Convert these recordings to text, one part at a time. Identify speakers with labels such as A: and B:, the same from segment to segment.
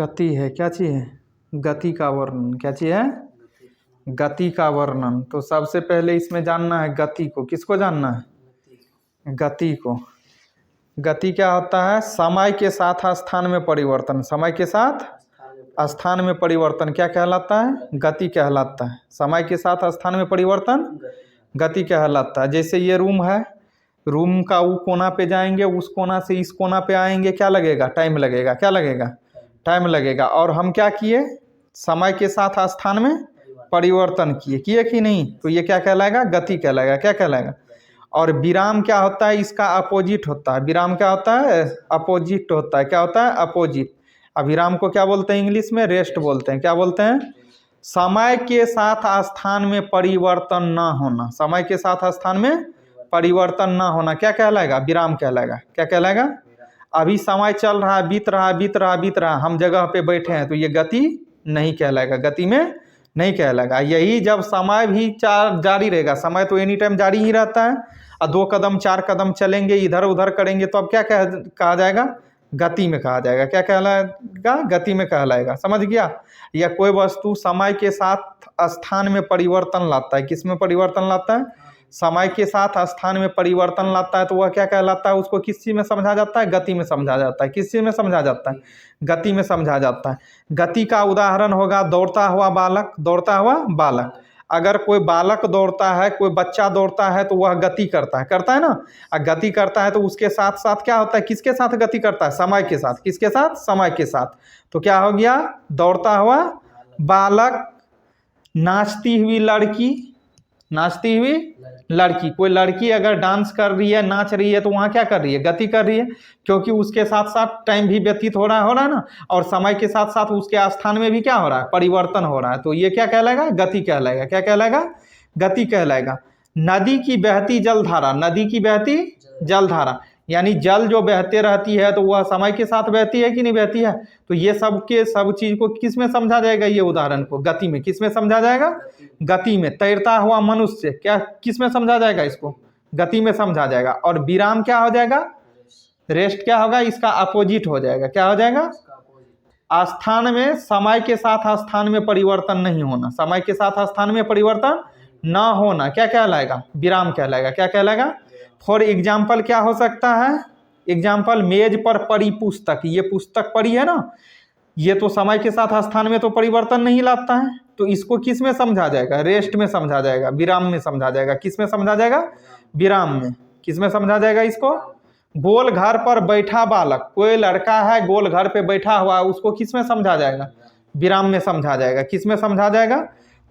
A: गति है, क्या चीज़ है? गति का वर्णन। क्या चीज़ है? गति का वर्णन। तो सबसे पहले इसमें जानना है गति को। किसको जानना है? गति को। गति क्या होता है? समय के साथ स्थान में परिवर्तन। समय के साथ स्थान में परिवर्तन क्या कहलाता है? गति कहलाता है। समय के साथ स्थान में परिवर्तन गति कहलाता है। जैसे ये रूम है, रूम का वो कोना पे जाएंगे, उस कोना से इस कोना पे आएंगे, क्या लगेगा? टाइम लगेगा। क्या लगेगा? टाइम लगेगा। और हम क्या किए? समय के साथ स्थान में परिवर्तन किए कि नहीं? तो ये क्या कहलाएगा? गति कहलाएगा। क्या कहलाएगा? और विराम क्या होता है? इसका अपोजिट होता है। विराम क्या होता है? अपोजिट होता है। क्या होता है? अपोजिट। अब विराम को क्या बोलते हैं इंग्लिश में? रेस्ट बोलते हैं। क्या बोलते हैं? समय के साथ स्थान में परिवर्तन ना होना। समय के साथ स्थान में परिवर्तन ना होना क्या कहलाएगा? विराम कहलाएगा। क्या कहलाएगा? अभी समय चल रहा है, बीत रहा, हम जगह पे बैठे हैं, तो ये गति नहीं कहलाएगा। गति में नहीं कहलाएगा। यही जब समय भी जारी रहेगा, समय तो एनी टाइम जारी ही रहता है, और 2 कदम 4 कदम चलेंगे, इधर उधर करेंगे, तो अब क्या कहा जाएगा? गति में कहा जाएगा। क्या कहलाएगा? गति में कहलाएगा। समझ गया? या कोई वस्तु समय के साथ स्थान में परिवर्तन लाता है। किस में परिवर्तन लाता है? समय के साथ स्थान में परिवर्तन लाता है, तो वह क्या कहलाता है? उसको किस चीज में समझा जाता है? गति में समझा जाता है। किस चीज में समझा जाता है? गति में समझा जाता है। गति का उदाहरण होगा दौड़ता हुआ बालक। दौड़ता हुआ बालक। अगर कोई बालक दौड़ता है, कोई बच्चा दौड़ता है, तो वह गति करता है ना? और गति करता है तो उसके साथ साथ क्या होता है? किसके साथ गति करता है? समय के साथ। किसके साथ? समय के साथ। तो क्या हो गया? दौड़ता हुआ बालक, नाचती हुई लड़की। नाचती हुई लड़की। कोई लड़की अगर डांस कर रही है, नाच रही है, तो वहाँ क्या कर रही है? गति कर रही है, क्योंकि उसके साथ साथ टाइम भी व्यतीत हो रहा है ना, और समय के साथ साथ उसके स्थान में भी क्या हो रहा है? परिवर्तन हो रहा है। तो ये क्या कहलाएगा? गति कहलाएगा। क्या कहलाएगा? गति कहलाएगा। नदी की बहती जलधारा। नदी की बहती जलधारा यानी जल जो बहते रहती है, तो वह समय के साथ बहती है कि नहीं बहती है? तो ये सब के सब चीज को किस में समझा जाएगा? ये उदाहरण को गति में। किस में समझा जाएगा? गति में। तैरता हुआ मनुष्य क्या किस में समझा जाएगा? इसको गति में समझा जाएगा। और विराम क्या हो जाएगा? रेस्ट क्या होगा? इसका अपोजिट हो जाएगा। क्या हो जाएगा? स्थान में समय के साथ स्थान में परिवर्तन नहीं होना। समय के साथ स्थान में परिवर्तन न होना क्या कहलाएगा? विराम कहलाएगा। क्या कहलाएगा? फॉर एग्जाम्पल क्या हो सकता है? एग्जाम्पल, मेज पर पड़ी पुस्तक। ये पुस्तक पड़ी है ना, ये तो समय के साथ स्थान में तो परिवर्तन नहीं लाता है, तो इसको किस में समझा जाएगा? रेस्ट में समझा जाएगा। विराम में समझा जाएगा। किस में समझा जाएगा? विराम में। किस में समझा जाएगा इसको? गोल घर पर बैठा बालक। कोई लड़का है गोल घर पे बैठा हुआ, उसको किस में समझा जाएगा? विराम में समझा जाएगा। किस में समझा जाएगा?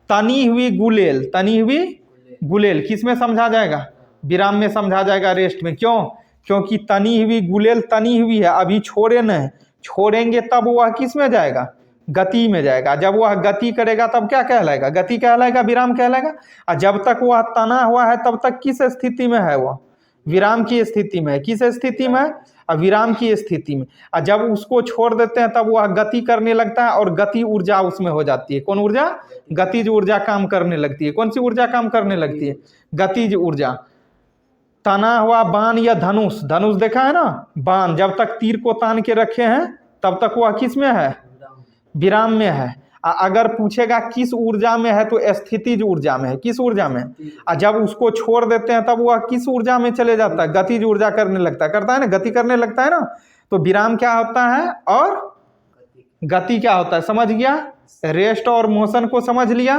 A: तनी हुई गुलेल। तनी हुई गुलेल किस में समझा जाएगा? विराम में समझा जाएगा। रेस्ट में। क्यों? क्योंकि तनी हुई गुलेल तनी हुई है, अभी छोड़े नहीं, छोड़ेंगे तब वह किस में जाएगा? गति में जाएगा। जब वह गति करेगा तब क्या कहलाएगा? गति कहलाएगा। विराम कहलाएगा। और जब तक वह तना हुआ है तब तक किस स्थिति में है? वह विराम की स्थिति में है। किस स्थिति में? विराम की स्थिति में। और जब उसको छोड़ देते हैं तब वह गति करने लगता है, और गति ऊर्जा उसमें हो जाती है। कौन ऊर्जा? गतिज ऊर्जा काम करने लगती है। कौन सी ऊर्जा काम करने लगती है? गतिज ऊर्जा। तना हुआ बाण या धनुष। धनुष देखा है ना? बाण जब तक तीर को तान के रखे हैं तब तक वह किस में है? विराम में है। अगर पूछेगा किस ऊर्जा में है, तो स्थितिज ऊर्जा में है। किस ऊर्जा में? और जब उसको छोड़ देते हैं तब वह किस ऊर्जा में चले जाता है? गतिज ऊर्जा करने लगता है। करता है ना? गति करने लगता है ना? तो विराम क्या होता है और गति क्या होता है? समझ गया? रेस्ट और मोशन को समझ लिया।